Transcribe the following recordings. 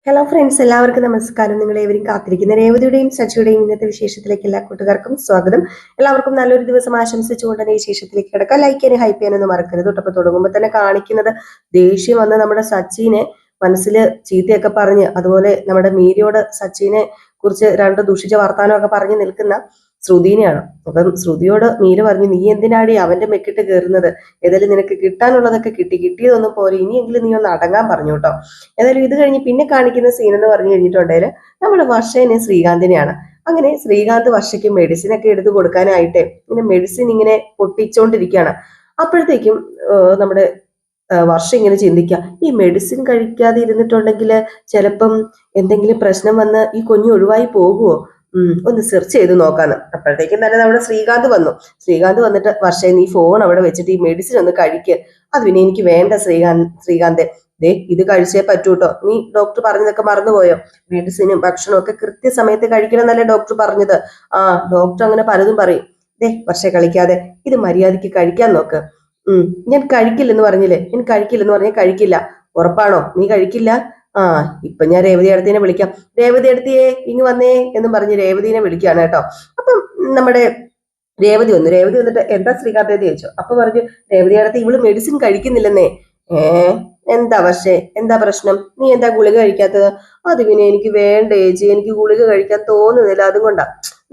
Hello friends, എല്ലാവർക്കും നമസ്കാരം. നിങ്ങളേവരും കാത്തിരിക്കുന്ന രേവതിയുടെയും സച്ചിയുടെയും ഇന്നത്തെ വിശേഷത്തിലേക്ക് എല്ലാ കൂട്ടുകാർക്കും സ്വാഗതം. എല്ലാവർക്കും നല്ലൊരു ദിവസം ആശംസിച്ചുകൊണ്ട് തന്നെ ഈ വിശേഷത്തിലേക്ക് കിടക്കാം. ലൈക്ക് ചെയ്യാനും ഹൈപ്പ് ചെയ്യാനൊന്നും മറക്കരുത്. തൊട്ടപ്പോൾ തുടങ്ങുമ്പോൾ തന്നെ കാണിക്കുന്നത് ദേഷ്യം വന്ന് നമ്മുടെ സച്ചിനെ മനസ്സിൽ ചീത്തയൊക്കെ പറഞ്ഞ്, അതുപോലെ നമ്മുടെ മീരയോട് സച്ചിനെ കുറിച്ച് രണ്ട് ദുഷിച്ച വർത്താനമൊക്കെ പറഞ്ഞ് നിൽക്കുന്ന ശ്രുതിനെയാണ്. അപ്പം ശ്രുതിയോട് മീര പറഞ്ഞു, നീ എന്തിനാടി അവന്റെ മെക്കിട്ട് കയറുന്നത്? ഏതായാലും നിനക്ക് കിട്ടാനുള്ളതൊക്കെ കിട്ടിയതൊന്നും പോരെ, ഇനിയെങ്കിലും നീ ഒന്ന് അടങ്ങാൻ പറഞ്ഞു കേട്ടോ. ഏതായാലും ഇത് കഴിഞ്ഞ് പിന്നെ കാണിക്കുന്ന സീൻ എന്ന് പറഞ്ഞു കഴിഞ്ഞിട്ടുണ്ടെങ്കിൽ നമ്മുടെ വർഷേനെ ശ്രീകാന്തിനെയാണ്. അങ്ങനെ ശ്രീകാന്ത് വർഷയ്ക്ക് മെഡിസിൻ ഒക്കെ എടുത്തു കൊടുക്കാനായിട്ട് ഇങ്ങനെ മെഡിസിൻ ഇങ്ങനെ പൊട്ടിച്ചോണ്ടിരിക്കുകയാണ്. അപ്പോഴത്തേക്കും നമ്മുടെ വർഷം ഇങ്ങനെ ചിന്തിക്കുക, ഈ മെഡിസിൻ കഴിക്കാതെ ഇരുന്നിട്ടുണ്ടെങ്കിൽ ചിലപ്പം എന്തെങ്കിലും പ്രശ്നം വന്ന് ഈ കുഞ്ഞ് ഒഴിവായി പോകുമോ, ഒന്ന് സെർച്ച് ചെയ്ത് നോക്കാന്ന്. അപ്പോഴത്തേക്കും തന്നെ നമ്മുടെ ശ്രീകാന്ത് വന്നിട്ട് വർഷേ, നീ ഫോൺ അവിടെ വെച്ചിട്ട് ഈ മെഡിസിൻ ഒന്ന് കഴിക്കുക. അത് പിന്നെ എനിക്ക് വേണ്ട ശ്രീകാന്ത് ദേ, ഇത് കഴിച്ചേ പറ്റൂട്ടോ. നീ ഡോക്ടർ പറഞ്ഞതൊക്കെ മറന്നുപോയോ? മെഡിസിനും ഭക്ഷണവും ഒക്കെ കൃത്യസമയത്ത് കഴിക്കണം എന്നല്ലേ ഡോക്ടർ പറഞ്ഞത്? ഡോക്ടർ അങ്ങനെ പലതും പറയും. ദേ വർഷേ, കളിക്കാതെ ഇത് മര്യാദയ്ക്ക് കഴിക്കാൻ നോക്ക്. ഞാൻ കഴിക്കില്ലെന്ന് പറഞ്ഞില്ലേ, ഞാൻ കഴിക്കില്ലെന്ന് പറഞ്ഞാൽ കഴിക്കില്ല. ഉറപ്പാണോ നീ കഴിക്കില്ല? ഇപ്പൊ ഞാൻ രേവതി അടുത്തിനെ വിളിക്കാം. രേവതി അടുത്തിയേ ഇങ്ങ് വന്നേ എന്നും പറഞ്ഞ് രേവതിനെ വിളിക്കുകയാണ് കേട്ടോ. അപ്പം നമ്മുടെ രേവതി വന്നിട്ട് എന്താ ശ്രീകാന്ത് ചോദിച്ചു. അപ്പൊ പറഞ്ഞു, രേവതി അടുത്ത് ഇവള് മെഡിസിൻ കഴിക്കുന്നില്ലെന്നേ. എന്താ പക്ഷേ, എന്താ പ്രശ്നം? നീ എന്താ ഗുളിക കഴിക്കാത്തത്? അത് പിന്നെ എനിക്ക് വേണ്ട ചേച്ചി, എനിക്ക് ഗുളിക കഴിക്കാൻ തോന്നുന്നില്ല, അതുകൊണ്ടാ.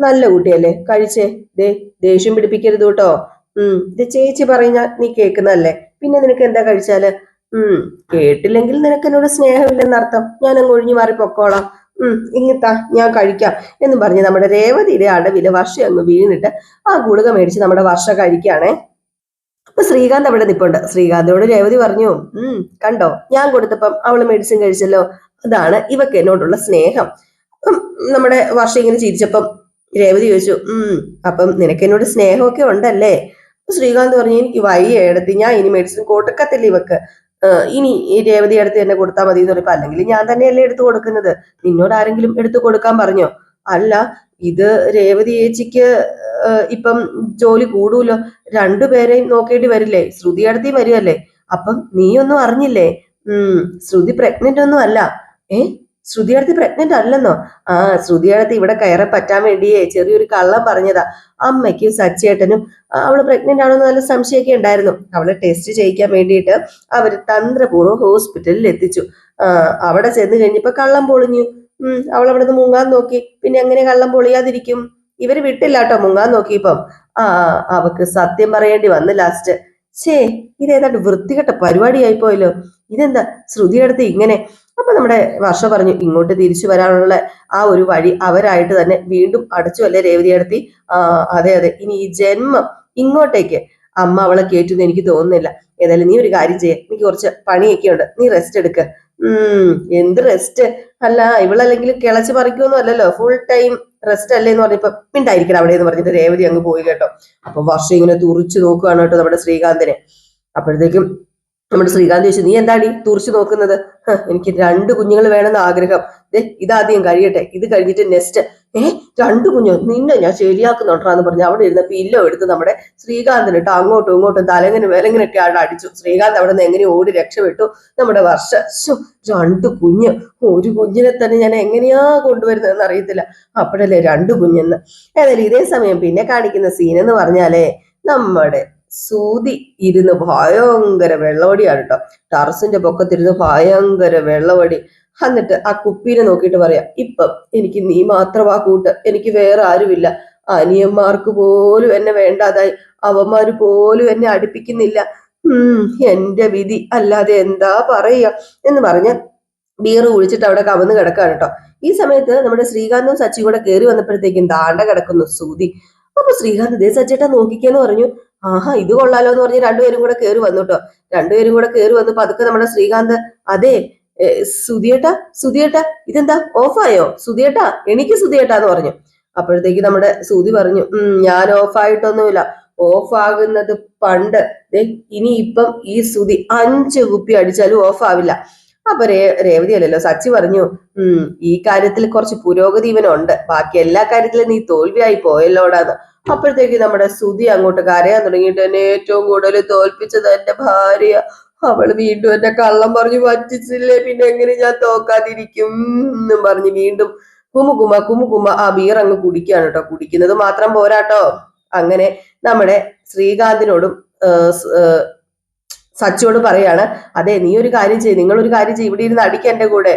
നല്ല കുട്ടിയല്ലേ, കഴിച്ചേ. ദേഷ്യം പിടിപ്പിക്കരുത് കേട്ടോ. ഇത് ചേച്ചി പറയുന്ന നീ കേൾക്കുന്നതല്ലേ, പിന്നെ നിനക്ക് എന്താ കഴിച്ചാല്? കേട്ടില്ലെങ്കിൽ നിനക്ക് എന്നോട് സ്നേഹമില്ലെന്നർത്ഥം. ഞാൻ അങ്ങ് ഒഴിഞ്ഞു മാറി പൊക്കോളാം. ഇങ്ങത്താ, ഞാൻ കഴിക്കാം എന്നും പറഞ്ഞ് നമ്മുടെ രേവതിയുടെ അടവില് വർഷ അങ്ങ് വീണിട്ട് ആ ഗുളിക മേടിച്ച് നമ്മുടെ വർഷ കഴിക്കുകയാണേ. അപ്പൊ ശ്രീകാന്ത് അവിടെ നിപ്പുണ്ട്. ശ്രീകാന്തോട് രേവതി പറഞ്ഞു, കണ്ടോ, ഞാൻ കൊടുത്തപ്പം അവള് മെഡിസിൻ കഴിച്ചല്ലോ, അതാണ് ഇവക്ക് എന്നോടുള്ള സ്നേഹം. അപ്പം നമ്മുടെ വർഷം ഇങ്ങനെ ചിരിച്ചപ്പം രേവതി ചോദിച്ചു, അപ്പം നിനക്ക് എന്നോട് സ്നേഹമൊക്കെ ഉണ്ടല്ലേ? ശ്രീകാന്ത് പറഞ്ഞു, എനിക്ക് വയ്യ എടുത്ത്, ഞാൻ ഇനി മെഡിസിൻ കൊടുക്കത്തില്ല ഇവക്ക്. ഇനി ഈ രേവതി എടുത്ത് തന്നെ കൊടുത്താൽ മതി എന്ന് പറഞ്ഞപ്പോ, അല്ലെങ്കിൽ ഞാൻ തന്നെയല്ലേ എടുത്തു കൊടുക്കുന്നത്, നിന്നോട് ആരെങ്കിലും എടുത്തു കൊടുക്കാൻ പറഞ്ഞോ? അല്ല, ഇത് രേവതി ചേച്ചിക്ക് ഇപ്പം ജോലി കൂടൂലോ, രണ്ടുപേരെയും നോക്കേണ്ടി വരില്ലേ, ശ്രുതി അടുത്തേയും വരുമല്ലേ. അപ്പം നീ ഒന്നും അറിഞ്ഞില്ലേ? ശ്രുതി പ്രഗ്നന്റ് ഒന്നും അല്ല. ശ്രുതി അടുത്ത് പ്രഗ്നന്റ് അല്ലെന്നോ? ശ്രുതി അടുത്ത് ഇവിടെ കയറാൻ പറ്റാൻ വേണ്ടിയേ ചെറിയൊരു കള്ളം പറഞ്ഞതാ. അമ്മയ്ക്കും സച്ചേട്ടനും അവള് പ്രഗ്നന്റ് ആണോന്ന് നല്ല സംശയമൊക്കെ ഉണ്ടായിരുന്നു. അവളെ ടെസ്റ്റ് ചെയ്യിക്കാൻ വേണ്ടിയിട്ട് അവര് തന്ത്രപൂർവ്വം ഹോസ്പിറ്റലിൽ എത്തിച്ചു. അവിടെ ചെന്ന് കഴിഞ്ഞപ്പോ കള്ളം പൊളിഞ്ഞു. അവളവിടെ നിന്ന് മുങ്ങാൻ നോക്കി. പിന്നെ എങ്ങനെ കള്ളം പൊളിയാതിരിക്കും? ഇവര് വിട്ടില്ല കേട്ടോ മുങ്ങാൻ നോക്കിയപ്പം. അവക്ക് സത്യം പറയേണ്ടി വന്ന് ലാസ്റ്റ്. ഇതേതാണ്ട് വൃത്തികെട്ട പരിപാടിയായി പോയല്ലോ, ഇതെന്താ ശ്രുതി അടുത്ത് ഇങ്ങനെ? അപ്പൊ നമ്മുടെ വർഷ പറഞ്ഞു, ഇങ്ങോട്ട് തിരിച്ചു വരാനുള്ള ആ ഒരു വഴി അവരായിട്ട് തന്നെ വീണ്ടും അടച്ചു അല്ലേ രേവതി അടുത്തി? അതെ, ഇനി ഈ ജന്മം ഇങ്ങോട്ടേക്ക് അമ്മ അവളെ കേറ്റുന്ന് എനിക്ക് തോന്നുന്നില്ല. ഏതായാലും നീ ഒരു കാര്യം ചെയ്യേ, എനിക്ക് കുറച്ച് പണിയൊക്കെ ഉണ്ട്, നീ റെസ്റ്റ് എടുക്ക. എന്ത് റെസ്റ്റ്? അല്ല, ഇവളല്ലെങ്കിൽ കിളച്ച് പറിക്കൊന്നും അല്ലല്ലോ, ഫുൾ ടൈം റെസ്റ്റ് അല്ലേ എന്ന് പറഞ്ഞപ്പോ, മിണ്ടായിരിക്കണം അവിടെ എന്ന് പറഞ്ഞിട്ട് രേവതി അങ്ങ് പോയി കേട്ടോ. അപ്പൊ വർഷം ഇങ്ങനെ തുറിച്ചു നോക്കുകയാണ് കേട്ടോ നമ്മുടെ ശ്രീകാന്തിനെ. അപ്പോഴത്തേക്കും നമ്മുടെ ശ്രീകാന്ത് ചോദിച്ചു, നീ എന്താടി തുറിച്ചു നോക്കുന്നത്? എനിക്ക് 2 കുഞ്ഞുങ്ങൾ വേണമെന്ന് ആഗ്രഹം. ഇതാദ്യം കഴിയട്ടെ, ഇത് കഴിഞ്ഞിട്ട് നെക്സ്റ്റ്. രണ്ടു കുഞ്ഞോ? നിന്നെ ഞാൻ ശരിയാക്കുന്നുണ്ടാന്ന് പറഞ്ഞു അവിടെ ഇരുന്ന പില്ലോ എടുത്ത് നമ്മുടെ ശ്രീകാന്തിനിട്ട് അങ്ങോട്ടും ഇങ്ങോട്ടും തലങ്ങനെ വിലങ്ങനൊക്കെ ആടെ അടിച്ചു. ശ്രീകാന്ത് അവിടെ നിന്ന് എങ്ങനെ ഓടി രക്ഷപ്പെട്ടു. നമ്മുടെ വർഷ 2 കുഞ്ഞ്, ഒരു കുഞ്ഞിനെ തന്നെ ഞാൻ എങ്ങനെയാ കൊണ്ടുവരുന്നതെന്ന് അറിയത്തില്ല, അപ്പോഴല്ലേ 2 കുഞ്ഞെന്ന്. ഏതായാലും ഇതേ സമയം പിന്നെ കാണിക്കുന്ന സീൻ എന്ന് പറഞ്ഞാലേ, നമ്മുടെ സൂതി ഇരുന്ന് ഭയങ്കര വെള്ളവടിയാണ് കേട്ടോ. ടെറസിന്റെ പൊക്കത്തിരുന്ന് ഭയങ്കര വെള്ളവടി. എന്നിട്ട് ആ കുപ്പീനെ നോക്കിയിട്ട് പറയാം, ഇപ്പം എനിക്ക് നീ മാത്രമാ കൂട്ട്, എനിക്ക് വേറെ ആരുമില്ല. അനിയന്മാർക്ക് പോലും എന്നെ വേണ്ടാതായി, അവന്മാര് പോലും എന്നെ അടുപ്പിക്കുന്നില്ല. എന്റെ വിധി, അല്ലാതെ എന്താ പറയുക എന്ന് പറഞ്ഞ് ബീറ് കുഴിച്ചിട്ട് അവിടെ കവന്ന് കിടക്കാണ് കേട്ടോ. ഈ സമയത്ത് നമ്മുടെ ശ്രീകാന്തും സച്ചിയും കൂടെ കയറി വന്നപ്പോഴത്തേക്കും ദാണ്ട കിടക്കുന്നു സൂതി. അപ്പൊ ശ്രീകാന്ത് ദേ സച്ചേട്ടാ നോക്കിക്കാന്ന് പറഞ്ഞു. ഇത് കൊള്ളാലോ എന്ന് പറഞ്ഞ് രണ്ടുപേരും കൂടെ കയറി വന്നു കേട്ടോ. രണ്ടുപേരും കൂടെ കയറി വന്നു പതുക്കെ നമ്മുടെ ശ്രീകാന്ത്, അതെ സുധിയേട്ടാ ഇതെന്താ ഓഫായോ? സുധിയേട്ടാ, എനിക്ക് സുധിയേട്ടാന്ന് പറഞ്ഞു. അപ്പോഴത്തേക്ക് നമ്മുടെ സുധി പറഞ്ഞു, ഞാൻ ഓഫായിട്ടൊന്നുമില്ല, ഓഫാകുന്നത് പണ്ട്. ഇനി ഇപ്പം ഈ സുധി 5 കുപ്പി അടിച്ചാലും ഓഫാവില്ല. അപ്പൊ രേവതി അല്ലല്ലോ, സച്ചി പറഞ്ഞു, ഈ കാര്യത്തിൽ കുറച്ച് പുരോഗതി ഇവനുണ്ട്, ബാക്കി എല്ലാ കാര്യത്തിലും നീ തോൽവിയായി പോയല്ലോടാന്ന്. അപ്പോഴത്തേക്ക് നമ്മുടെ സുധി അങ്ങോട്ട് കരയാൻ തുടങ്ങിയിട്ട്, എന്നെ ഏറ്റവും കൂടുതൽ തോൽപ്പിച്ചത് എന്റെ ഭാര്യ, അവള് വീണ്ടും എന്നെ കള്ളം പറഞ്ഞു പറ്റിച്ചില്ലേ, പിന്നെ എങ്ങനെ ഞാൻ തോക്കാതിരിക്കും എന്നും പറഞ്ഞ് വീണ്ടും കുമുകുമ ആ ബീർ അങ്ങ് കുടിക്കാണ് കേട്ടോ. കുടിക്കുന്നത് മാത്രം പോരാട്ടോ. അങ്ങനെ നമ്മുടെ ശ്രീകാന്തിനോടും സച്ചിയോട് പറയാണ്, അതെ നീ ഒരു കാര്യം ചെയ്യ്, നിങ്ങളൊരു കാര്യം ചെയ്യ്, ഇവിടെ ഇരുന്ന് അടിക്ക എന്റെ കൂടെ.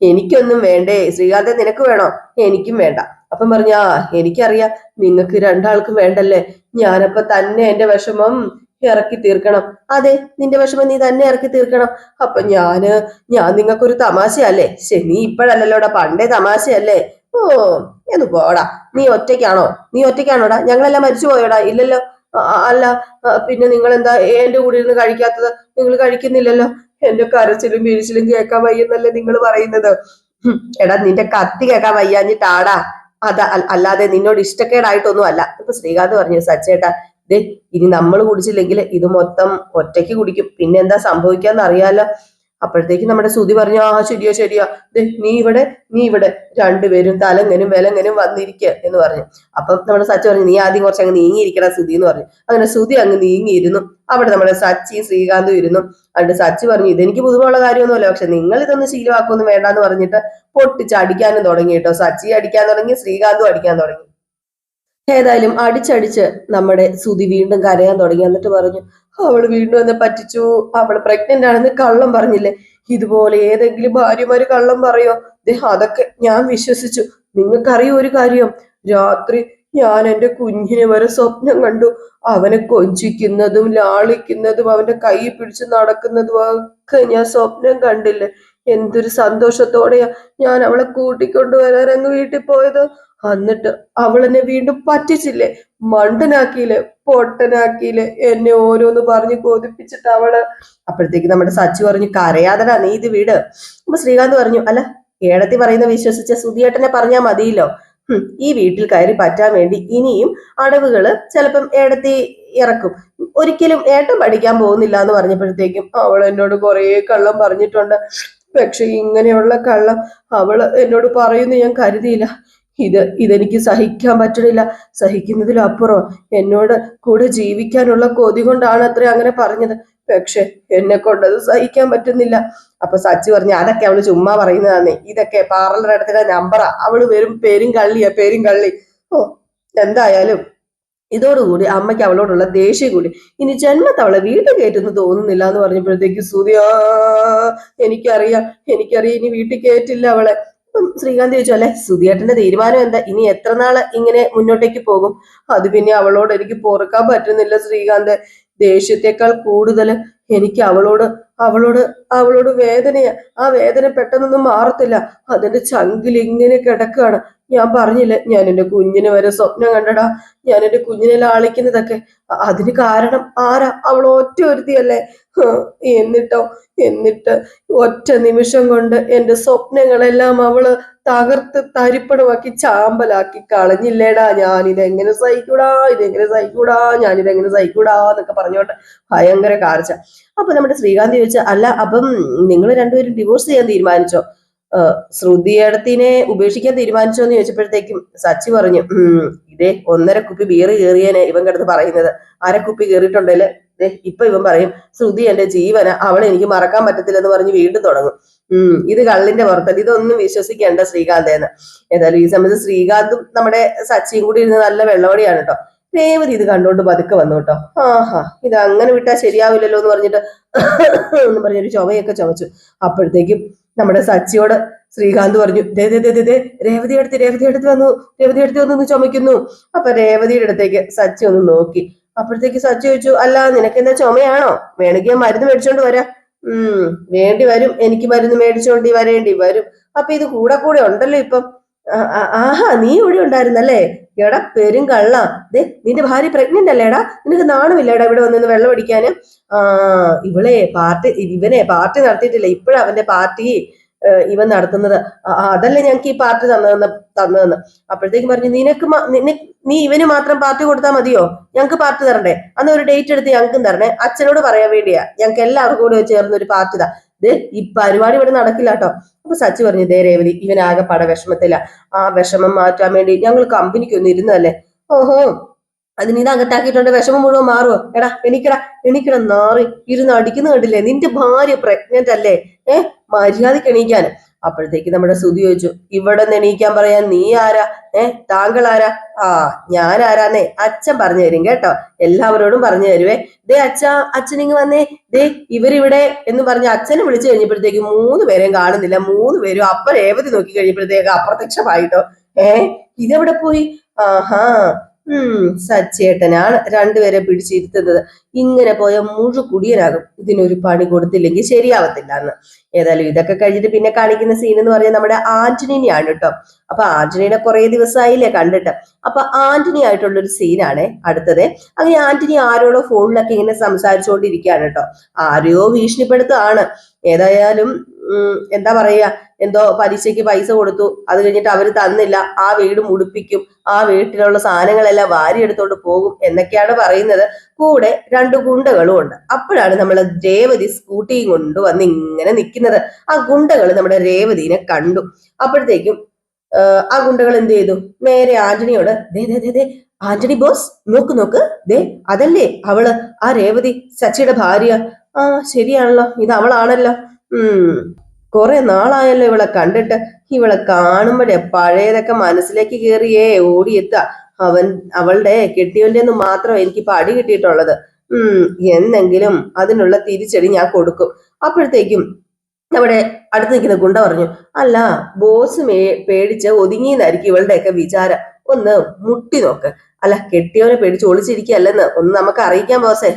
എനിക്കൊന്നും വേണ്ടേ ശ്രീകാന്തെ, നിനക്ക് വേണോ? എനിക്കും വേണ്ട. അപ്പം പറഞ്ഞ, എനിക്കറിയാം നിങ്ങൾക്ക് രണ്ടാൾക്കും വേണ്ടല്ലേ, ഞാനപ്പൊ തന്നെ എന്റെ വിഷമം ഇറക്കി തീർക്കണം. അതെ, നിന്റെ വിഷമം നീ തന്നെ ഇറക്കി തീർക്കണം. അപ്പൊ ഞാൻ നിങ്ങൾക്കൊരു തമാശയല്ലേ? ശരി, നീ ഇപ്പോഴല്ലല്ലോടാ, പണ്ടേ തമാശയല്ലേ. ഓ എന്ന് പോടാ. നീ ഒറ്റയ്ക്കാണോടാ? ഞങ്ങളെല്ലാം മരിച്ചു പോയോടാ? ഇല്ലല്ലോ. അല്ല, പിന്നെ നിങ്ങൾ എന്താ എന്റെ കൂടെ ഇരുന്ന് കഴിക്കാത്തത്? നിങ്ങൾ കഴിക്കുന്നില്ലല്ലോ. എന്റെ കരച്ചിലും വീഴ്ചിലും കേൾക്കാൻ വയ്യെന്നല്ലേ നിങ്ങൾ പറയുന്നത്? എടാ, നിന്റെ കത്തി കേൾക്കാൻ വയ്യാഞ്ഞിട്ടാടാ. അല്ലാതെ നിന്നോട് ഇഷ്ടക്കേടായിട്ടൊന്നും അല്ല. ഇപ്പൊ ശ്രീകാന്ത് പറഞ്ഞു, സച്ചേട്ടാ ദേ, ഇനി നമ്മൾ കുടിച്ചില്ലെങ്കിൽ ഇത് മൊത്തം ഒറ്റയ്ക്ക് കുടിക്കും, പിന്നെ എന്താ സംഭവിക്കാന്ന് അറിയാലോ. അപ്പോഴത്തേക്ക് നമ്മുടെ ശ്രുതി പറഞ്ഞു, ആ ശരിയാ, നീ ഇവിടെ രണ്ടുപേരും തലങ്ങനും വിലങ്ങനും വന്നിരിക്കുക എന്ന് പറഞ്ഞു. അപ്പം നമ്മുടെ സച്ചി പറഞ്ഞു, നീ ആദ്യം കുറച്ച് അങ്ങ് നീങ്ങിയിരിക്കണം ശ്രുതി എന്ന് പറഞ്ഞു. അങ്ങനെ ശ്രുതി അങ്ങ് നീങ്ങിയിരുന്നു. അവിടെ നമ്മുടെ സച്ചിയും ശ്രീകാന്തും ഇരുന്നു. അതുകൊണ്ട് സച്ചി പറഞ്ഞു, ഇതെനിക്ക് പുതുമുള്ള കാര്യമൊന്നുമല്ല, പക്ഷെ നിങ്ങൾ ഇതൊന്നും ശീലമാക്കൊന്നും വേണ്ടാന്ന് പറഞ്ഞിട്ട് പൊട്ടിച്ച് അടിക്കാനും തുടങ്ങി കേട്ടോ. സച്ചി അടിക്കാൻ തുടങ്ങി, ശ്രീകാന്തും അടിക്കാൻ തുടങ്ങി. ഏതായാലും അടിച്ചടിച്ച് നമ്മുടെ ശ്രുതി വീണ്ടും കരയാൻ തുടങ്ങി. എന്നിട്ട് പറഞ്ഞു, അവള് വീണ്ടും എന്നെ പറ്റിച്ചു, അവള് പ്രഗ്നന്റ് ആണെന്ന് കള്ളം പറഞ്ഞില്ലേ. ഇതുപോലെ ഏതെങ്കിലും ഭാര്യമാര് കള്ളം പറയോ? അതൊക്കെ ഞാൻ വിശ്വസിച്ചു. നിങ്ങൾക്കറിയോ ഒരു കാര്യം? രാത്രി ഞാൻ എന്റെ കുഞ്ഞിനെ വരെ സ്വപ്നം കണ്ടു. അവനെ കൊഞ്ചിക്കുന്നതും ലാളിക്കുന്നതും അവന്റെ കൈ പിടിച്ച് നടക്കുന്നതും ഒക്കെ ഞാൻ സ്വപ്നം കണ്ടില്ലേ. എന്തൊരു സന്തോഷത്തോടെയാ ഞാൻ അവളെ കൂട്ടിക്കൊണ്ടുവരാൻ അങ്ങ് വീട്ടിൽ പോയത്. എന്നിട്ട് അവൾ എന്നെ വീണ്ടും പറ്റിച്ചില്ലേ, മണ്ടനാക്കിയില്ലേ, പൊട്ടനാക്കിയില്ലേ, എന്നെ ഓരോന്ന് പറഞ്ഞ് കൊതിപ്പിച്ചിട്ട് അവള്. അപ്പോഴത്തേക്ക് നമ്മുടെ സച്ചി പറഞ്ഞു, കരയാതടാ, നീ ഇത് വീട്. അപ്പൊ ശ്രീകാന്ത് പറഞ്ഞു, അല്ല ഏടത്തി പറയുന്ന വിശ്വസിച്ച സുധിയേട്ടനെ പറഞ്ഞാ മതിയല്ലോ. ഈ വീട്ടിൽ കയറി പറ്റാൻ വേണ്ടി ഇനിയും അടവുകള് ചിലപ്പം ഏടത്തി ഇറക്കും. ഒരിക്കലും ഏട്ടൻ പഠിക്കാൻ പോകുന്നില്ല എന്ന് പറഞ്ഞപ്പോഴത്തേക്കും അവൾ എന്നോട് കുറെ കള്ളം പറഞ്ഞിട്ടുണ്ട്. ഇങ്ങനെയുള്ള കള്ളം അവള് എന്നോട് പറയുന്നു ഞാൻ കരുതിയില്ല. ഇതെനിക്ക് സഹിക്കാൻ പറ്റണില്ല. സഹിക്കുന്നതിലപ്പുറം എന്നോട് കൂടെ ജീവിക്കാനുള്ള കൊതി കൊണ്ടാണ് അത്ര അങ്ങനെ പറഞ്ഞത്. പക്ഷെ എന്നെ കൊണ്ടത് സഹിക്കാൻ പറ്റുന്നില്ല. അപ്പൊ സച്ചി പറഞ്ഞു, അതൊക്കെ അവള് ചുമ്മാ പറയുന്നതാന്നേ, ഇതൊക്കെ പാർലർ എടുത്തിട്ട് നമ്പറാ, അവള് വെറും പേരും കള്ളി. ഓ, എന്തായാലും ഇതോടുകൂടി അമ്മയ്ക്ക് അവളോടുള്ള ദേഷ്യം കൂടി. ഇനി ജന്മത്ത് അവളെ വീട്ടിൽ കയറ്റുന്നു തോന്നുന്നില്ല എന്ന് പറഞ്ഞപ്പോഴത്തേക്ക് സുധിയാ, എനിക്കറിയാം ഇനി വീട്ടിൽ കയറ്റില്ല അവളെ. ശ്രീകാന്ത് ചോദിച്ചു, അല്ലെ സുധിയേട്ടന്റെ തീരുമാനം എന്താ? ഇനി എത്ര നാള് ഇങ്ങനെ മുന്നോട്ടേക്ക് പോകും? അത് പിന്നെ അവളോട് എനിക്ക് പൊറുക്കാൻ പറ്റുന്നില്ല ശ്രീകാന്ത്. ദേഷ്യത്തെക്കാൾ കൂടുതൽ എനിക്ക് അവളോട് വേദനയാ. ആ വേദന പെട്ടെന്നൊന്നും മാറത്തില്ല. അതിന്റെ ചങ്കിൽ ഇങ്ങനെ കിടക്കുകയാണ്. ഞാൻ പറഞ്ഞില്ലേ, ഞാൻ എന്റെ കുഞ്ഞിനെ വരെ സ്വപ്നം കണ്ടടാ. ഞാൻ എന്റെ കുഞ്ഞിനെ ലാളിക്കുന്നതൊക്കെ അതിന് കാരണം ആരാ? അവൾ ഒറ്റ ഒരുത്തിയല്ലേ. എന്നിട്ട് ഒറ്റ നിമിഷം കൊണ്ട് എന്റെ സ്വപ്നങ്ങളെല്ലാം അവള് തകർത്ത് തരിപ്പണമാക്കി ചാമ്പലാക്കി കളഞ്ഞില്ലേടാ. ഞാനിതെങ്ങനെ സഹിക്കൂടാ എന്നൊക്കെ പറഞ്ഞോണ്ട് ഭയങ്കര കാർച്ച. അപ്പൊ നമ്മുടെ ശ്രീകാന്ത് ചോദിച്ച, അല്ല അപ്പം നിങ്ങൾ രണ്ടുപേരും ഡിവോഴ്സ് ചെയ്യാൻ തീരുമാനിച്ചോ? ശ്രുതിയടത്തിനെ ഉപേക്ഷിക്കാൻ തീരുമാനിച്ചോ എന്ന് ചോദിച്ചപ്പോഴത്തേക്കും സച്ചി പറഞ്ഞു, ഇതേ 1.5 കുപ്പി ബീർ കയറിയേനെ ഇവൻ കിടന്ന് പറയുന്നത്. 1/2 കുപ്പി കയറിയിട്ടുണ്ടല്ലേ. ഇപ്പൊ ഇവൻ പറയും ശ്രുതി എന്റെ ജീവന, അവളെ എനിക്ക് മറക്കാൻ പറ്റത്തില്ലെന്ന് പറഞ്ഞ് വീണ്ടും തുടങ്ങും. ഇത് കള്ളിന്റെ പുറത്തല്ല, ഇതൊന്നും വിശ്വസിക്കേണ്ട ശ്രീകാന്തേന്ന്. ഏതായാലും ഈ സമയത്ത് ശ്രീകാന്തും നമ്മുടെ സച്ചിയും കൂടി ഇരുന്ന് നല്ല വെള്ളവടിയാണ് കേട്ടോ. രേവതി ഇത് കണ്ടോണ്ട് പതുക്കെ വന്നു കേട്ടോ. ഇത് അങ്ങനെ വിട്ടാൽ ശരിയാവില്ലല്ലോ എന്ന് പറഞ്ഞിട്ട് എന്ന് പറഞ്ഞൊരു ചുമയൊക്കെ ചുമച്ചു. അപ്പോഴത്തേക്കും നമ്മുടെ സച്ചിയോട് ശ്രീകാന്ത് പറഞ്ഞു, രേവതി അടുത്ത് വന്നു ചുമയ്ക്കുന്നു. അപ്പൊ രേവതിയുടെ അടുത്തേക്ക് സച്ചി ഒന്ന് നോക്കി. അപ്പോഴത്തേക്ക് സച്ചി ചോദിച്ചു, അല്ല നിനക്ക് എന്താ ചുമയാണോ? വേണമെങ്കിൽ മരുന്ന് മേടിച്ചോണ്ട് വരാം. വേണ്ടി വരും, എനിക്ക് മരുന്ന് മേടിച്ചോണ്ട് വരേണ്ടി വരും. അപ്പൊ ഇത് കൂടെ ഉണ്ടല്ലോ ഇപ്പം. നീ ഇവിടെ ഉണ്ടായിരുന്നല്ലേ? എടാ പെരും കള്ള, നിന്റെ ഭാര്യ പ്രഗ്നന്റ് അല്ലേടാ? നിനക്ക് നാണമില്ലേടാ ഇവിടെ വന്നിന്ന് വെള്ളം അടിക്കാന്? ഇവനെ പാർട്ടി നടത്തിയിട്ടില്ല, ഇപ്പോഴാ അവന്റെ പാർട്ടി ഇവൻ നടത്തുന്നത്. അതല്ലേ ഞങ്ങൾക്ക് ഈ പാർട്ടി തന്നതെന്ന്. അപ്പോഴത്തേക്ക് പറഞ്ഞു, നീ ഇവന് മാത്രം പാർട്ടി കൊടുത്താൽ മതിയോ? ഞങ്ങൾക്ക് പാർട്ടി തരണ്ടേ? അന്ന് ഒരു ഡേറ്റ് എടുത്ത് ഞങ്ങൾക്കും തരണേ. അച്ഛനോട് പറയാൻ വേണ്ടിയാ, ഞങ്ങൾക്ക് എല്ലാവർക്കും കൂടെ ചേർന്ന് ഒരു പാർട്ടി താ. ഈ പരിപാടി ഇവിടെ നടക്കില്ല കേട്ടോ. അപ്പൊ സച്ചി പറഞ്ഞു, രേവതി ഇവനാകെ പട വിഷമത്തില്ല. ആ വിഷമം മാറ്റാൻ വേണ്ടി ഞങ്ങൾ കമ്പനിക്ക് ഒന്ന് ഇരുന്നല്ലേ. ഓഹോ, അതിന് ഇത് അകത്താക്കിയിട്ടുണ്ട്, വിഷമം മുഴുവൻ മാറുമോ? എടാ എണീക്കടാ, എണീക്കടാ നാറി, ഇരുന്ന് അടിക്കുന്ന കണ്ടില്ലേ, നിന്റെ ഭാര്യ പ്രഗ്നന്റ് അല്ലേ, മര്യാദക്ക് എണീക്കാൻ. അപ്പോഴത്തേക്ക് നമ്മുടെ സുധി ചോദിച്ചു, ഇവിടെ നിന്ന് എണീക്കാൻ പറയാൻ നീ ആരാ? താങ്കൾ ആരാ? ആ, ഞാൻ ആരാന്നേ അച്ഛൻ പറഞ്ഞു തരും കേട്ടോ, എല്ലാവരോടും പറഞ്ഞു തരുവേ. ദേ അച്ഛാ, അച്ഛനിങ്ങ് വന്നേ, ദേ ഇവരിവിടെ എന്ന് പറഞ്ഞ് അച്ഛനെ വിളിച്ചു കഴിഞ്ഞപ്പോഴത്തേക്ക് 3 പേരെയും കാണുന്നില്ല. 3 പേരും അപ്പ രേവതി നോക്കി കഴിഞ്ഞപ്പോഴത്തേക്ക് അപ്രത്യക്ഷമായിട്ടോ. ഇതെവിടെ പോയി? ആഹാ, സച്ചേട്ടനാണ് രണ്ടുപേരെ പിടിച്ചിരുത്തുന്നത്. ഇങ്ങനെ പോയ മുഴുകുടിയനാകും, ഇതിനൊരു പണി കൊടുത്തില്ലെങ്കിൽ ശരിയാവത്തില്ല എന്ന്. ഏതായാലും ഇതൊക്കെ കഴിഞ്ഞിട്ട് പിന്നെ കാണിക്കുന്ന സീൻ എന്ന് പറയുന്നത് നമ്മുടെ ആന്റണിനെയാണ് കേട്ടോ. അപ്പൊ ആന്റണിനെ കുറെ ദിവസമായില്ലേ കണ്ടിട്ട്. അപ്പൊ ആന്റണി ആയിട്ടുള്ളൊരു സീനാണ് അടുത്തത്. അങ്ങനെ ആന്റണി ആരോടോ ഫോണിലൊക്കെ ഇങ്ങനെ സംസാരിച്ചുകൊണ്ടിരിക്കുകയാണ് കേട്ടോ. ആരെയോ ഭീഷണിപ്പെടുത്തുകയാണ്. ഏതായാലും എന്താ പറയാ, എന്തോ പലിശയ്ക്ക് പൈസ കൊടുത്തു, അത് കഴിഞ്ഞിട്ട് അവര് തന്നില്ല, ആ വീട് മുടിപ്പിക്കും, ആ വീട്ടിലുള്ള സാധനങ്ങളെല്ലാം വാരിയെടുത്തോണ്ട് പോകും എന്നൊക്കെയാണ് പറയുന്നത്. കൂടെ 2 ഗുണ്ടകളും ഉണ്ട്. അപ്പോഴാണ് നമ്മളെ രേവതി സ്കൂട്ടിയും കൊണ്ട് വന്ന് ഇങ്ങനെ നിൽക്കുന്നത്. ആ ഗുണ്ടകൾ നമ്മുടെ രേവതിനെ കണ്ടു. അപ്പോഴത്തേക്കും ആ ഗുണ്ടകൾ എന്ത് ചെയ്തു, നേരെ ആന്റണിയോട്, ദേ ദേ ദേ ദേ ആന്റണി ബോസ്, നോക്ക് നോക്ക്, ദേ അതല്ലേ അവള്, ആ രേവതി സച്ചിയുടെ ഭാര്യ. ആ ശരിയാണല്ലോ, ഇത് അവളാണല്ലോ. കുറെ നാളായല്ലോ ഇവളെ കണ്ടിട്ട്. ഇവളെ കാണുമ്പോഴേ പഴയതൊക്കെ മനസ്സിലേക്ക് കയറിയേ ഓടിയെത്ത. അവളുടെ കെട്ടിയവന്റെ ഒന്നും മാത്രം എനിക്കിപ്പോ അടി കിട്ടിയിട്ടുള്ളത്. എന്നെങ്കിലും അതിനുള്ള തിരിച്ചടി ഞാൻ കൊടുക്കും. അപ്പോഴത്തേക്കും നമ്മുടെ അടുത്ത് നിൽക്കുന്ന ഗുണ്ട പറഞ്ഞു, അല്ല ബോസ് പേടിച്ച് ഒതുങ്ങിയെന്നായിരിക്കും ഇവളുടെയൊക്കെ വിചാരം, ഒന്ന് മുട്ടി നോക്ക്. അല്ല കെട്ടിയവനെ പേടിച്ച് ഒളിച്ചിരിക്കുകയല്ലെന്ന് ഒന്ന് നമുക്ക് അറിയിക്കാൻ ബോസേ,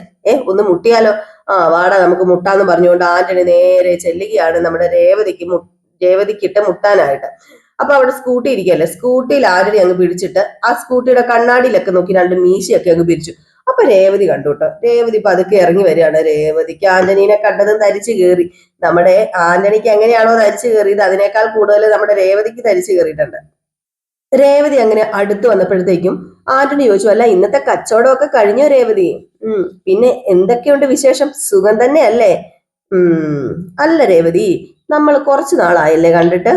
ഒന്ന് മുട്ടിയാലോ? ആ വാടാ നമുക്ക് മുട്ടാന്ന് പറഞ്ഞുകൊണ്ട് ആന്റണി നേരെ ചെല്ലുകയാണ് നമ്മുടെ രേവതിക്കിട്ട് മുട്ടാനായിട്ട്. അപ്പൊ അവിടെ സ്കൂട്ടി ഇരിക്കല്ലേ, സ്കൂട്ടിയിൽ ആന്റണി അങ്ങ് പിടിച്ചിട്ട് ആ സ്കൂട്ടിയുടെ കണ്ണാടിയിലൊക്കെ നോക്കി 2 മീശയൊക്കെ അങ്ങ് പിരിച്ചു. അപ്പൊ രേവതി കണ്ടു കേട്ടോ. രേവതി പതുക്കെ ഇറങ്ങി വരികയാണ്. രേവതിക്ക് ആന്റണീനെ കണ്ടതും തരിച്ചു കയറി. നമ്മുടെ ആന്റണിക്ക് എങ്ങനെയാണോ തരിച്ചു കയറിയത് അതിനേക്കാൾ കൂടുതൽ നമ്മുടെ രേവതിക്ക് തരിച്ചു കയറിയിട്ടുണ്ട്. രേവതി അങ്ങനെ അടുത്ത് വന്നപ്പോഴത്തേക്കും ആന്റണി ചോദിച്ചു, അല്ല ഇന്നത്തെ കച്ചവടമൊക്കെ കഴിഞ്ഞോ രേവതി? പിന്നെ എന്തൊക്കെയുണ്ട് വിശേഷം, സുഖം തന്നെ അല്ലേ? അല്ല രേവതി, നമ്മൾ കുറച്ചു നാളായല്ലേ കണ്ടിട്ട്?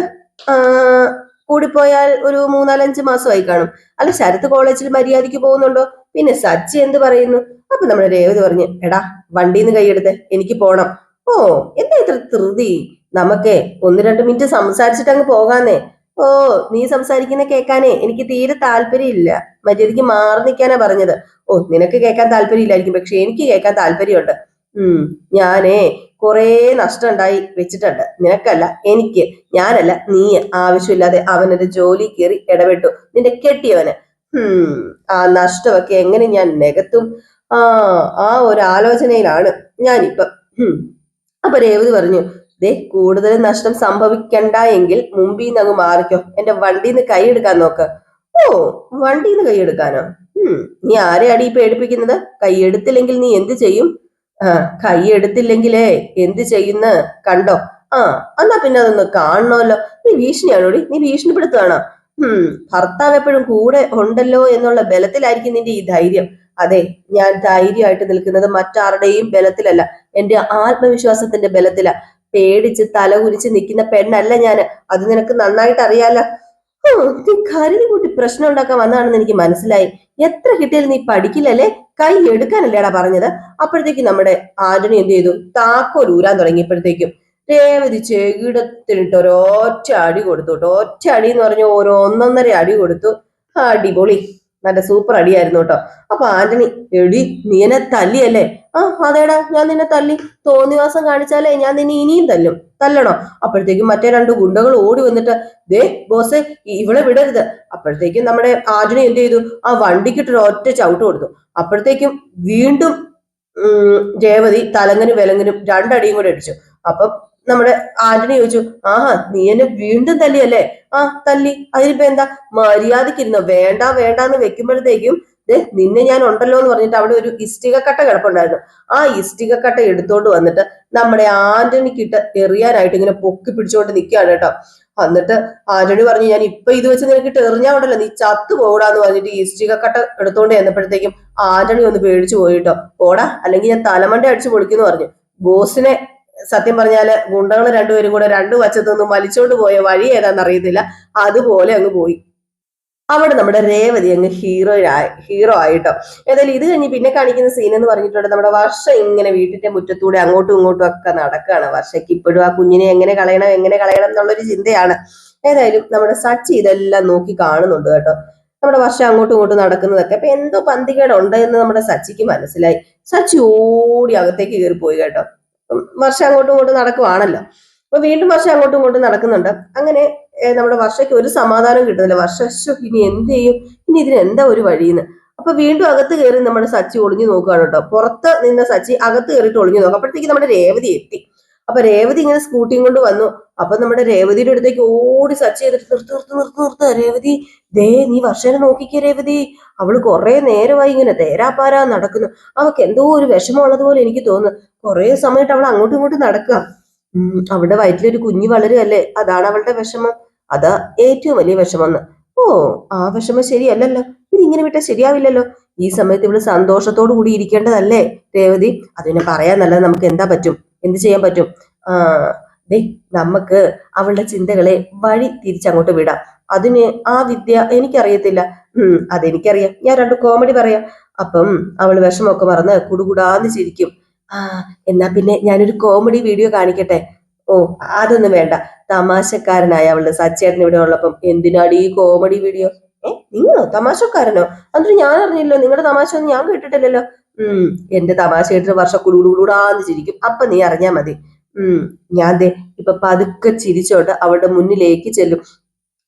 കൂടിപ്പോയാൽ ഒരു 3-4-5 മാസമായി കാണും. അല്ല ശരത്ത് കോളേജിൽ മര്യാദയ്ക്ക് പോകുന്നുണ്ടോ? പിന്നെ സച്ചി എന്ത് പറയുന്നു? അപ്പൊ നമ്മുടെ രേവതി പറഞ്ഞു, എടാ വണ്ടിന്ന് കൈയെടുത്ത്, എനിക്ക് പോണം. ഓ എന്താ ഇത്ര ധൃതി? നമുക്കേ 1-2 മിനിറ്റ് സംസാരിച്ചിട്ട് അങ്ങ് പോകാന്നേ. ഓ നീ സംസാരിക്കുന്ന കേൾക്കാനേ എനിക്ക് തീരെ താല്പര്യമില്ല, മര്യാദയ്ക്ക് മാറി നിൽക്കാനാ പറഞ്ഞത്. ഓ നിനക്ക് കേൾക്കാൻ താല്പര്യമില്ലായിരിക്കും, പക്ഷെ എനിക്ക് കേൾക്കാൻ താല്പര്യമുണ്ട്. ഞാനേ കുറേ നഷ്ടം ഉണ്ടായി വെച്ചിട്ടുണ്ട്, നിനക്കല്ല എനിക്ക്. ഞാനല്ല നീ ആവശ്യമില്ലാതെ അവനൊരു ജോലി കയറി ഇടപെട്ടു, നിന്റെ കെട്ടിയവന്. ആ നഷ്ടമൊക്കെ എങ്ങനെ ഞാൻ നികത്തും? ആ ഒരു ആലോചനയിലാണ് ഞാനിപ്പം. അപ്പൊ രേവതി പറഞ്ഞു, ദേ കൂടുതൽ നഷ്ടം സംഭവിക്കണ്ട എങ്കിൽ മുമ്പിന്ന് അങ്ങ് മാറിക്കോ, എന്റെ വണ്ടിന്ന് കൈയെടുക്കാൻ നോക്ക്. ഓ വണ്ടിന്ന് കൈയെടുക്കാനോ? നീ ആരെ അടി പേടിപ്പിക്കുന്നത്? കൈയെടുത്തില്ലെങ്കിൽ നീ എന്ത് ചെയ്യും? കൈയെടുത്തില്ലെങ്കിലേ എന്ത് ചെയ്യുന്ന കണ്ടോ? എന്നാ പിന്നെ അതൊന്ന് കാണണമല്ലോ. നീ ഭീഷണിയാണോടി? നീ ഭീഷണിപ്പെടുത്തുകയാണോ? ഭർത്താവ് എപ്പോഴും കൂടെ ഉണ്ടല്ലോ എന്നുള്ള ബലത്തിലായിരിക്കും നിന്റെ ഈ ധൈര്യം. അതെ, ഞാൻ ധൈര്യമായിട്ട് നിൽക്കുന്നത് മറ്റാരുടെയും ബലത്തിലല്ല, എന്റെ ആത്മവിശ്വാസത്തിന്റെ ബലത്തിലാ. പേടിച്ച് തല കുനിച്ച് നിൽക്കുന്ന പെണ്ണല്ല ഞാന്, അത് നിനക്ക് നന്നായിട്ട് അറിയാലോ. നീ കരുതി കൂട്ടി പ്രശ്നം ഉണ്ടാക്കാൻ വന്നതാണെന്ന് എനിക്ക് മനസ്സിലായി. എത്ര കിട്ടിയാലും നീ പഠിക്കില്ലല്ലേ? കൈ എടുക്കാനല്ലേടാ പറഞ്ഞത്? അപ്പോഴത്തേക്കും നമ്മുടെ ആന്റണി എന്ത് ചെയ്തു, താക്കോൽ ഊരാൻ തുടങ്ങിയപ്പോഴത്തേക്കും രേവതി ചെകിടത്തിലിട്ട് ഒരൊറ്റ അടി കൊടുത്തു കേട്ടോ. ഒറ്റ അടി എന്ന് പറഞ്ഞ 1.5 അടി കൊടുത്തു. അടിപൊളി, നല്ല സൂപ്പർ അടിയായിരുന്നു കേട്ടോ. അപ്പൊ ആന്റണി, എടി നീ എന്നെ തല്ലിയല്ലേ? അതേടാ ഞാൻ നിന്നെ തല്ലി, തോന്നിവാസം കാണിച്ചാലേ ഞാൻ നിന്നെ ഇനിയും തല്ലണോ? അപ്പോഴത്തേക്കും മറ്റേ 2 ഗുണ്ടകൾ ഓടി വന്നിട്ട്, ദേ ബോസേ ഇവളെ വിടരുത്. അപ്പോഴത്തേക്കും നമ്മുടെ ആന്റണി എന്ത് ചെയ്തു, ആ വണ്ടിക്കിട്ടൊരു ഒറ്റ ചവിട്ട് കൊടുത്തു. അപ്പോഴത്തേക്കും വീണ്ടും രേവതി തലങ്ങനും വിലങ്ങനും 2 അടിയും കൂടെ അടിച്ചു. അപ്പൊ നമ്മുടെ ആന്റണി ചോദിച്ചു, നീ എന്നെ വീണ്ടും തല്ലിയല്ലേ? തല്ലി, അതിനിപ്പോ എന്താ? മര്യാദക്കിരുന്നോ? വേണ്ട വേണ്ടാന്ന് വെക്കുമ്പോഴത്തേക്കും നിന്നെ ഞാൻ ഉണ്ടല്ലോ എന്ന് പറഞ്ഞിട്ട് അവിടെ ഒരു ഇഷ്ടികക്കട്ട കിടപ്പുണ്ടായിരുന്നു. ആ ഇഷ്ടികക്കട്ട എടുത്തോണ്ട് വന്നിട്ട് നമ്മുടെ ആന്റണിക്കിട്ട് എറിയാനായിട്ട് ഇങ്ങനെ പൊക്കി പിടിച്ചോണ്ട് നിൽക്കുകയാണ് കേട്ടോ. എന്നിട്ട് ആന്റണി പറഞ്ഞു, ഞാൻ ഇപ്പൊ ഇത് വെച്ച് നിനക്കിട്ട് എറിഞ്ഞാ ഉണ്ടല്ലോ നീ ചത്തു പോടാന്ന് പറഞ്ഞിട്ട് ഈ ഇഷ്ടികക്കട്ട എടുത്തോണ്ട് ചെന്നപ്പോഴത്തേക്കും ആന്റണി ഒന്ന് പേടിച്ചു പോയിട്ടോ. പോടാ, അല്ലെങ്കിൽ ഞാൻ തലമണ്ട അടിച്ചു പൊളിക്കുന്നു പറഞ്ഞു. ബോസിനെ സത്യം പറഞ്ഞാല് ഗുണ്ടകൾ 2 പേരും കൂടെ 2 വശത്തൊന്നും വലിച്ചോണ്ട് പോയ വഴി ഏതാന്ന് അറിയത്തില്ല, അതുപോലെ അങ്ങ് പോയി. അവിടെ നമ്മുടെ രേവതി അങ്ങ് ഹീറോ ആയിട്ടോ. ഏതായാലും ഇത് കഴിഞ്ഞ് പിന്നെ കാണിക്കുന്ന സീൻ എന്ന് പറഞ്ഞിട്ടുണ്ട്, നമ്മുടെ വർഷ ഇങ്ങനെ വീട്ടിന്റെ മുറ്റത്തൂടെ അങ്ങോട്ടും ഇങ്ങോട്ടും ഒക്കെ നടക്കുകയാണ്. വർഷയ്ക്ക് ഇപ്പോഴും ആ കുഞ്ഞിനെ എങ്ങനെ കളയണം എന്നുള്ളൊരു ചിന്തയാണ്. ഏതായാലും നമ്മുടെ സച്ചി ഇതെല്ലാം നോക്കി കാണുന്നുണ്ട് കേട്ടോ. നമ്മുടെ വർഷം അങ്ങോട്ടും ഇങ്ങോട്ടും നടക്കുന്നതൊക്കെ അപ്പൊ എന്തോ പന്തികേടുണ്ട് എന്ന് നമ്മുടെ സച്ചിക്ക് മനസ്സിലായി. സച്ചി ഓടി അകത്തേക്ക് കയറി പോയി കേട്ടോ. വർഷം അങ്ങോട്ടും ഇങ്ങോട്ടും നടക്കുവാണല്ലോ. അപ്പൊ വീണ്ടും വർഷം അങ്ങോട്ടും ഇങ്ങോട്ടും നടക്കുന്നുണ്ട്. അങ്ങനെ നമ്മുടെ വർഷയ്ക്ക് ഒരു സമാധാനം കിട്ടുന്നില്ല. വർഷ ഇനി എന്ത് ചെയ്യും, ഇനി ഇതിന് എന്താ ഒരു വഴിയെന്ന്. അപ്പൊ വീണ്ടും അകത്ത് കയറി നമ്മുടെ സച്ചി ഒളിഞ്ഞു നോക്കുകയാണ് കേട്ടോ. പുറത്ത് നിന്ന സച്ചി അകത്ത് കയറിയിട്ട് ഒളിഞ്ഞു നോക്കും. അപ്പോഴത്തേക്ക് നമ്മുടെ രേവതി എത്തി. അപ്പൊ രേവതി ഇങ്ങനെ സ്കൂട്ടിയും കൊണ്ട് വന്നു. അപ്പൊ നമ്മുടെ രേവതിയുടെ അടുത്തേക്ക് ഓടി സച്ചി ചെയ്തിട്ട് നിർത്ത് രേവതി, ദേ നീ വർഷനെ നോക്കിക്കേ രേവതി, അവള് കുറെ നേരമായി ഇങ്ങനെ തേരാപ്പാരാ നടക്കുന്നു. അവൾക്ക് എന്തോ ഒരു വിഷമമുള്ളത് പോലെ എനിക്ക് തോന്നുന്നു. കുറെ സമയത്ത് അവൾ അങ്ങോട്ടും ഇങ്ങോട്ടും നടക്കുക. അവളുടെ വയറ്റിലൊരു കുഞ്ഞു വളരുകയല്ലേ, അതാണ് അവളുടെ വിഷമം. അതാ ഏറ്റവും വലിയ വിഷമെന്ന്. ഓ, ആ വിഷമം ശരിയല്ലല്ലോ, ഇതിങ്ങനെ വിട്ടാൽ ശരിയാവില്ലല്ലോ. ഈ സമയത്ത് ഇവള് സന്തോഷത്തോടു കൂടി ഇരിക്കേണ്ടതല്ലേ രേവതി. അതിനെ പറയാൻ നല്ലത് നമുക്ക് എന്ത് ചെയ്യാൻ പറ്റും? ദേ, നമുക്ക് അവളുടെ ചിന്തകളെ വഴി തിരിച്ചങ്ങോട്ട് വിടാം. അതിന് ആ വിദ്യ എനിക്കറിയത്തില്ല. അതെനിക്കറിയാം. ഞാൻ 2 കോമഡി പറയാം. അപ്പം അവള് വിഷമമൊക്കെ മറന്ന് കുടുകുടാന്ന് ചിരിക്കും. എന്നാ പിന്നെ ഞാനൊരു കോമഡി വീഡിയോ കാണിക്കട്ടെ? ഓ, അതൊന്നും വേണ്ട. തമാശക്കാരനായ അവളുടെ സച്ചേട്ടൻ ഇവിടെ ഉള്ളപ്പം എന്തിനാടി ഈ കോമഡി വീഡിയോ? നിങ്ങളോ തമാശക്കാരനോ? എന്നിട്ട് ഞാൻ അറിഞ്ഞില്ലോ, നിങ്ങളുടെ തമാശ ഒന്നും ഞാൻ കേട്ടിട്ടില്ലല്ലോ. എന്റെ തമാശ കേട്ടിട്ട് വർഷം കുടുകൂടാന്ന് ചിരിക്കും. അപ്പൊ നീ അറിഞ്ഞാ മതി. ഞാൻ ദേ ഇപ്പൊ പതുക്കെ ചിരിച്ചോണ്ട് അവളുടെ മുന്നിലേക്ക് ചെല്ലും.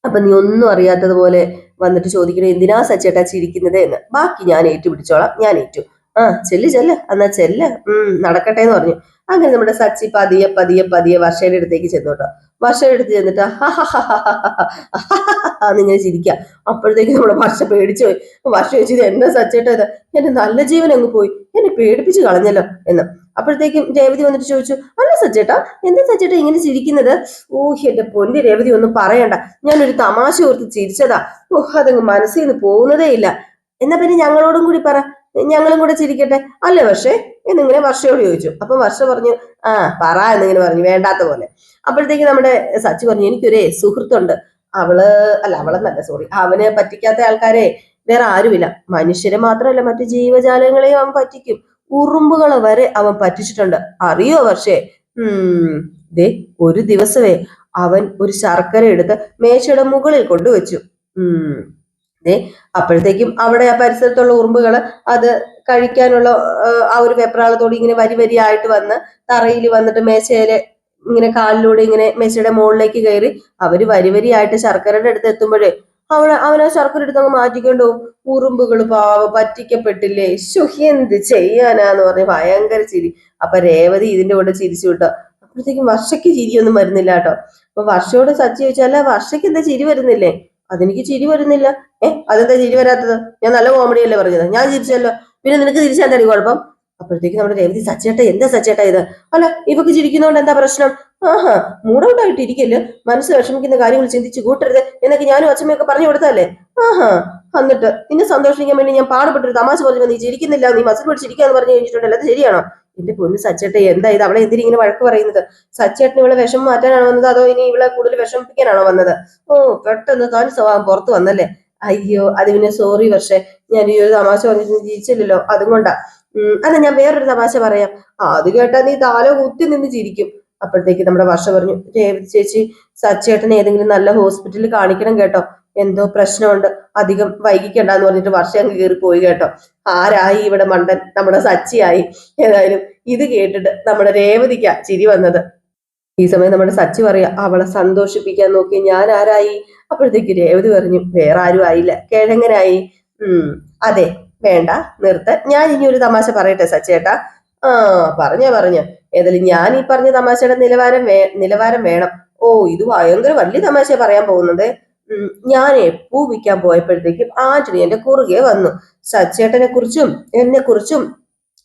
അപ്പൊ നീ ഒന്നും അറിയാത്തതുപോലെ വന്നിട്ട് ചോദിക്കണേ, എന്തിനാ സച്ചേട്ടാ ചിരിക്കുന്നത് എന്ന്. ബാക്കി ഞാൻ ഏറ്റുപിടിച്ചോളാം. ഞാൻ ഏറ്റു. ചെല്ല് എന്നാ ചെല്ല്. നടക്കട്ടെ എന്ന് പറഞ്ഞു. അങ്ങനെ നമ്മുടെ സച്ചി പതിയെ വർഷയുടെ അടുത്തേക്ക് ചെന്നു കേട്ടോ. വർഷയുടെ അടുത്ത് ചെന്നിട്ട് എന്നിങ്ങനെ ചിരിക്കുക. അപ്പോഴത്തേക്ക് നമ്മുടെ വർഷ പേടിച്ചു പോയി. വർഷ ചോദിച്ചു, ഇത് എന്നാ സച്ചേട്ടാ ഇത്? എന്റെ നല്ല ജീവൻ അങ്ങ് പോയി, എന്നെ പേടിപ്പിച്ച് കളഞ്ഞല്ലോ എന്ന്. അപ്പോഴത്തേക്കും രേവതി വന്നിട്ട് ചോദിച്ചു, അല്ല സച്ചേട്ടാ, എന്താ സച്ചേട്ടാ ഇങ്ങനെ ചിരിക്കുന്നത്? എന്റെ പൊന്നി രേവതി, ഒന്നും പറയണ്ട, ഞാനൊരു തമാശ ഓർത്ത് ചിരിച്ചതാ. അതങ്ങ് മനസ്സിൽ നിന്ന് പോകുന്നതേ ഇല്ല. എന്നാ പിന്നെ ഞങ്ങളോടും കൂടി പറ, ഞങ്ങളും കൂടെ ചിരിക്കട്ടെ അല്ലേ വർഷേ എന്നിങ്ങനെ വർഷയോട് ചോദിച്ചു. അപ്പൊ വർഷ പറഞ്ഞു, പറ എന്നിങ്ങനെ പറഞ്ഞു, വേണ്ടാത്ത പോലെ. അപ്പോഴത്തേക്ക് നമ്മുടെ സച്ചി പറഞ്ഞു, എനിക്കൊരു സുഹൃത്തുണ്ട്. അവളെന്നല്ല, സോറി, അവനെ പറ്റിക്കാത്ത ആൾക്കാരെ വേറെ ആരുമില്ല. മനുഷ്യരെ മാത്രമല്ല, മറ്റു ജീവജാലങ്ങളെയും അവൻ പറ്റിക്കും. ഉറുമ്പുകളെ വരെ അവൻ പറ്റിച്ചിട്ടുണ്ട്. അറിയോ വർഷേ? ദേ, ഒരു ദിവസമേ അവൻ ഒരു ശർക്കര എടുത്ത് മേശയുടെ മുകളിൽ കൊണ്ടുവച്ചു. അപ്പോഴത്തേക്കും അവിടെ ആ പരിസരത്തുള്ള ഉറുമ്പുകള് അത് കഴിക്കാനുള്ള ആ ഒരു വെപ്രാളത്തോടെ ഇങ്ങനെ വരിയായിട്ട് വന്ന് തറയിൽ വന്നിട്ട് മേശയിലെ ഇങ്ങനെ കാലിലൂടെ ഇങ്ങനെ മേശയുടെ മുകളിലേക്ക് കയറി അവര് വരിയായിട്ട് ശർക്കരയുടെ അടുത്ത് എത്തുമ്പോഴേ അവൻ ആ ശർക്കര എടുത്ത് അങ്ങ് മാറ്റിക്കൊണ്ടു. ഉറുമ്പുകൾ പറ്റിക്കപ്പെട്ടില്ലേ, എന്ത് ചെയ്യാനാന്ന് പറഞ്ഞ് ഭയങ്കര ചിരി. അപ്പൊ രേവതി ഇതിന്റെ കൂടെ ചിരിച്ചു വിട്ടോ. അപ്പോഴത്തേക്കും വർഷയ്ക്ക് ചിരിയൊന്നും വരുന്നില്ല കേട്ടോ. അപ്പൊ വർഷയോട് സച്ചി ചോദിച്ചാൽ, വർഷയ്ക്ക് എന്താ ചിരി വരുന്നില്ലേ? അതെനിക്ക് ചിരി വരുന്നില്ല. അതെന്താ ചിരി വരാത്തത്? ഞാൻ നല്ല കോമഡി അല്ലേ പറഞ്ഞത്, ഞാൻ ചിരിച്ചല്ലോ, പിന്നെ നിനക്ക് തിരിച്ചാൽ എന്താ കുഴപ്പം? അപ്പോഴത്തേക്ക് നമ്മുടെ രേവതി, സച്ചേട്ട എന്താ സച്ചേട്ട ഇത്? അല്ല, ഇവക്ക് ചിരിക്കുന്നതുകൊണ്ട് എന്താ പ്രശ്നം? മൂടൗട്ടായിട്ട് ഇരിക്കല്, മനസ്സ് വിഷമിക്കുന്ന കാര്യങ്ങൾ ചിന്തിച്ച് കൂട്ടരുത് എന്നൊക്കെ ഞാനും അച്ഛമ്മയൊക്കെ പറഞ്ഞു കൊടുത്തല്ലേ. എന്നിട്ട് നിന്നെ സന്തോഷിക്കാൻ വേണ്ടി ഞാൻ പാടുപെട്ടൊരു തമാശ പറഞ്ഞു, നീ ചിരിക്കുന്നില്ല, നീ മസിൽ പിടിച്ചിരിക്കാന്ന് പറഞ്ഞു കഴിഞ്ഞിട്ടുണ്ടല്ലോ, അത് ശരിയാണോ? എന്റെ പൊന്ന് സച്ചേട്ട, എന്താ ഇത്? അവളെ എന്തിനും ഇങ്ങനെ വഴക്ക് പറയുന്നത്? സച്ചേട്ടന് ഇവളെ വിഷം മാറ്റാനാണോ വന്നത്, അതോ ഇനി ഇവളെ കൂടുതൽ വിഷമിപ്പിക്കാനാണോ വന്നത്? പെട്ടെന്ന് താൻ സ്വഭാവം പുറത്തു വന്നല്ലേ. അയ്യോ, അത് പിന്നെ സോറി വർഷേ, ഞാൻ ഈ ഒരു തമാശ പറഞ്ഞിട്ട് ചിരിച്ചില്ലല്ലോ, അതുകൊണ്ടാ. അല്ല, ഞാൻ വേറൊരു തമാശ പറയാം. അത് കേട്ടാ നീ താല കുത്തി നിന്ന് ചിരിക്കും. അപ്പോഴത്തേക്ക് നമ്മുടെ വർഷ പറഞ്ഞു, രേവതി ചേച്ചി, സച്ചേട്ടനെ ഏതെങ്കിലും നല്ല ഹോസ്പിറ്റലിൽ കാണിക്കണം കേട്ടോ, എന്തോ പ്രശ്നമുണ്ട്, അധികം വൈകിക്കണ്ടെന്ന് പറഞ്ഞിട്ട് വർഷ അങ്ങ് കയറി പോയി കേട്ടോ. ആരായി ഇവിടെ മണ്ടൻ? നമ്മുടെ സച്ചിയായി. ഏതായാലും ഇത് കേട്ടിട്ട് നമ്മുടെ രേവതിക്കാ ചിരി വന്നത്. ഈ സമയം നമ്മുടെ സച്ചി പറയാ, അവളെ സന്തോഷിപ്പിക്കാൻ നോക്കി ഞാൻ ആരായി? അപ്പോഴത്തേക്ക് രേവതി പറഞ്ഞു, വേറെ ആരും ആയില്ല, കിഴങ്ങനായി. അതെ, വേണ്ട, നിർത്ത, ഞാൻ ഇനി ഒരു തമാശ പറയട്ടെ സച്ചേട്ടാ? പറഞ്ഞ ഏതായാലും ഞാൻ ഈ പറഞ്ഞ തമാശയുടെ നിലവാരം വേണം. ഇത് ഭയങ്കര വലിയ തമാശ പറയാൻ പോകുന്നത്. ഞാൻ പൂ വിൽക്കാൻ പോയപ്പോഴത്തേക്കും ആന്റണി എന്റെ കുറുകെ വന്നു. സച്ചേട്ടനെ കുറിച്ചും എന്നെ കുറിച്ചും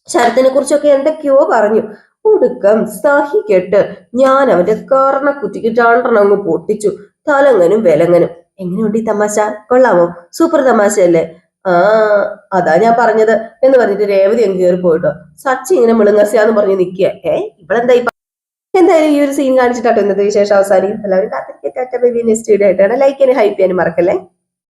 ശരത്തിനെ കുറിച്ചൊക്കെ എന്തൊക്കെയോ പറഞ്ഞു. ഒടുക്കം സഹിക്കെട്ട് ഞാൻ അവന്റെ കാരണക്കുറ്റിക്ക് 2 അങ്ങ് പൊട്ടിച്ചു, തലങ്ങനും വിലങ്ങനും. എങ്ങനെയുണ്ട് ഈ തമാശ? കൊള്ളാമോ? സൂപ്പർ തമാശയല്ലേ? അതാ ഞാൻ പറഞ്ഞത് എന്ന് പറഞ്ഞിട്ട് രേവതി അങ്ങ് കയറി പോയിട്ടോ. സച്ചി ഇങ്ങനെ മിളുങ്ങസ്യാന്ന് പറഞ്ഞ് നിൽക്കുക. ഇവളെന്താ എന്തായാലും ഈ ഒരു സീൻ കാണിച്ചിട്ടോ ഇന്നത്തെ വിശേഷം അവസാനിക്കും. എല്ലാവരും കാത്തിരിക്കട്ടെ. നെക്സ്റ്റ് വീഡിയോ ആയിട്ടാണ്. ലൈക്ക് ചെയ്യാനും ഹൈപ്പ് ചെയ്യാനും മറക്കല്ലേ.